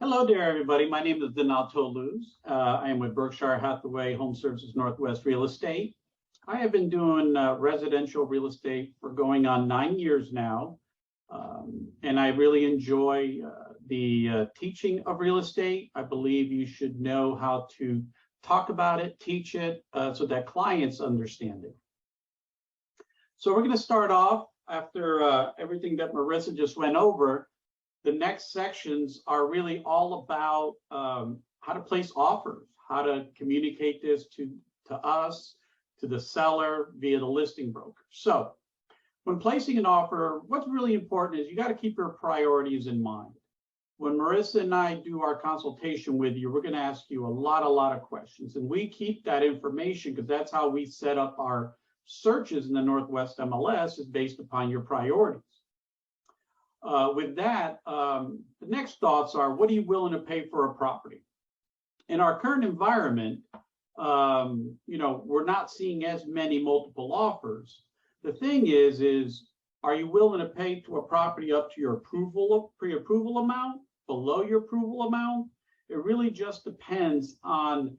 Hello there, everybody. My name is Donato Luz. I am with Berkshire Hathaway Home Services Northwest Real Estate. I have been doing residential real estate for going on 9 years now, and I really enjoy the teaching of real estate. I believe you should know how to talk about it, teach it, so that clients understand it. So we're going to start off after everything that Marissa just went over. The next sections are really all about how to place offers, how to communicate this to us, to the seller via the listing broker. So when placing an offer, what's really important is you got to keep your priorities in mind. When Marissa and I do our consultation with you, we're going to ask you a lot of questions, and we keep that information because that's how we set up our searches in the Northwest MLS, is based upon your priorities. With that, the next thoughts are, what are you willing to pay for a property? In our current environment, we're not seeing as many multiple offers. The thing is are you willing to pay to a property up to your pre-approval amount, below your approval amount? It really just depends on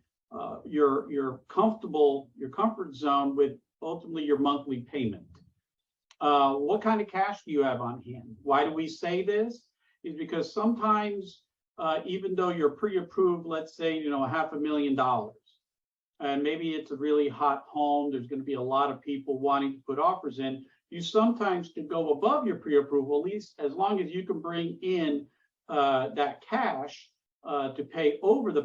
your comfort zone with ultimately your monthly payment. What kind of cash do you have on hand? Why do we say this? Is because sometimes, even though you're pre-approved, let's say, $500,000, and maybe it's a really hot home, there's going to be a lot of people wanting to put offers in, you sometimes can go above your pre-approval, at least as long as you can bring in that cash to pay over the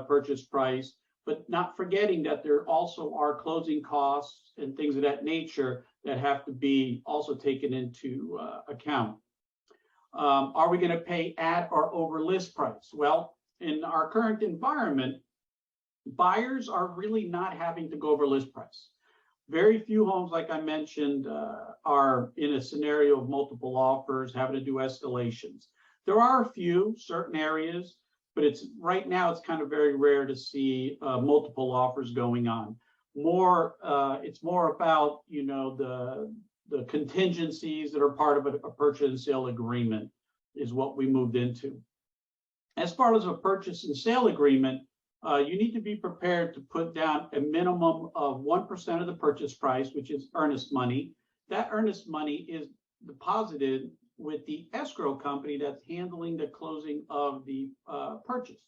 purchase price, but not forgetting that there also are closing costs and things of that nature that have to be also taken into account. Are we going to pay at or over list price? Well, in our current environment, buyers are really not having to go over list price. Very few homes, like I mentioned, are in a scenario of multiple offers, having to do escalations. There are a few certain areas, but right now it's kind of very rare to see multiple offers going on. It's more about the contingencies that are part of a purchase and sale agreement is what we moved into. As far as a purchase and sale agreement, you need to be prepared to put down a minimum of 1% of the purchase price, which is earnest money. That earnest money is deposited with the escrow company that's handling the closing of the purchase.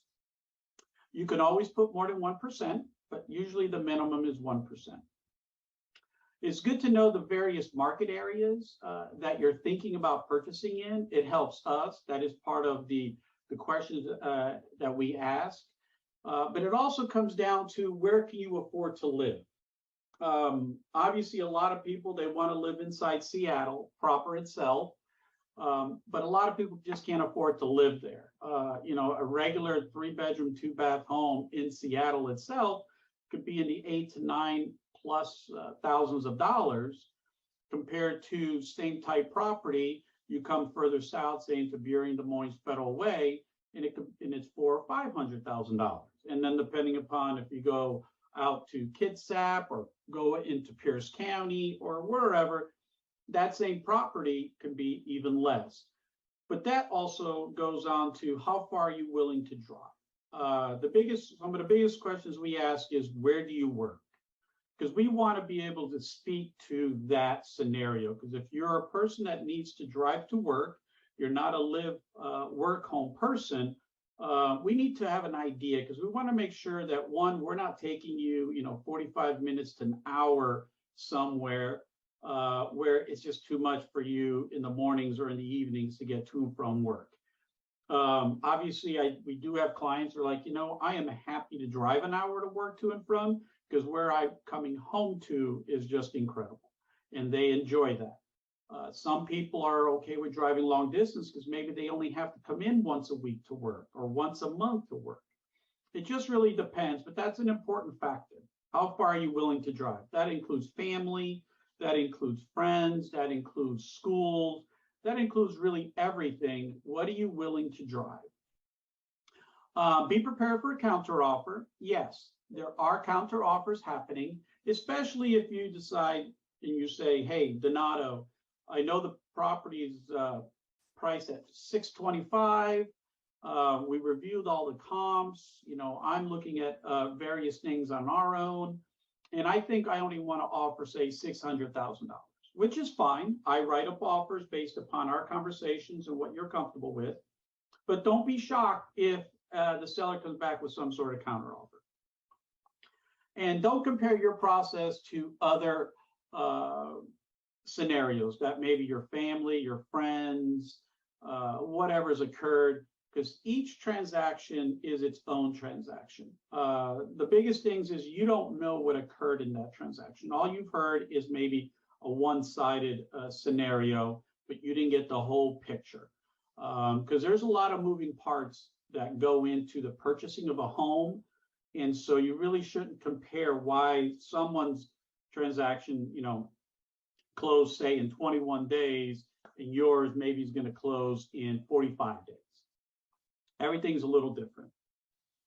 You can always put more than 1%, but usually the minimum is 1%. It's good to know the various market areas that you're thinking about purchasing in. It helps us. That is part of the questions that we ask. But it also comes down to, where can you afford to live? Obviously, a lot of people, they want to live inside Seattle proper itself. But a lot of people just can't afford to live there. A regular 3-bedroom, 2-bath home in Seattle itself could be in the $8,000 to $9,000+ thousands of dollars, compared to same type property. You come further south, say into Burien, Des Moines, Federal Way, and it's $400,000 or $500,000. And then depending upon if you go out to Kitsap or go into Pierce County or wherever, that same property can be even less. But that also goes on to, how far are you willing to drive? Some of the biggest questions we ask is, where do you work? Because we want to be able to speak to that scenario. Because if you're a person that needs to drive to work, you're not a work home person, we need to have an idea, because we want to make sure that, one, we're not taking you 45 minutes to an hour somewhere where it's just too much for you in the mornings or in the evenings to get to and from work. Obviously, we do have clients who are like, I am happy to drive an hour to work to and from, because where I'm coming home to is just incredible, and they enjoy that. Some people are okay with driving long distance because maybe they only have to come in once a week to work or once a month to work. It just really depends, but that's an important factor. How far are you willing to drive? That includes family, that includes friends, that includes schools, that includes really everything. What are you willing to drive? Be prepared for a counteroffer. Yes, there are counteroffers happening, especially if you decide and you say, hey, Donato, I know the property is priced at $625. We reviewed all the comps. I'm looking at various things on our own, and I think I only want to offer, say, $600,000, which is fine. I write up offers based upon our conversations and what you're comfortable with, but don't be shocked if the seller comes back with some sort of counteroffer. And don't compare your process to other scenarios that maybe your family, your friends, whatever's occurred, because each transaction is its own transaction. The biggest things is you don't know what occurred in that transaction. All you've heard is maybe a one-sided scenario, but you didn't get the whole picture. Because there's a lot of moving parts that go into the purchasing of a home. And so you really shouldn't compare why someone's transaction, closed, say, in 21 days, and yours maybe is going to close in 45 days. Everything's a little different.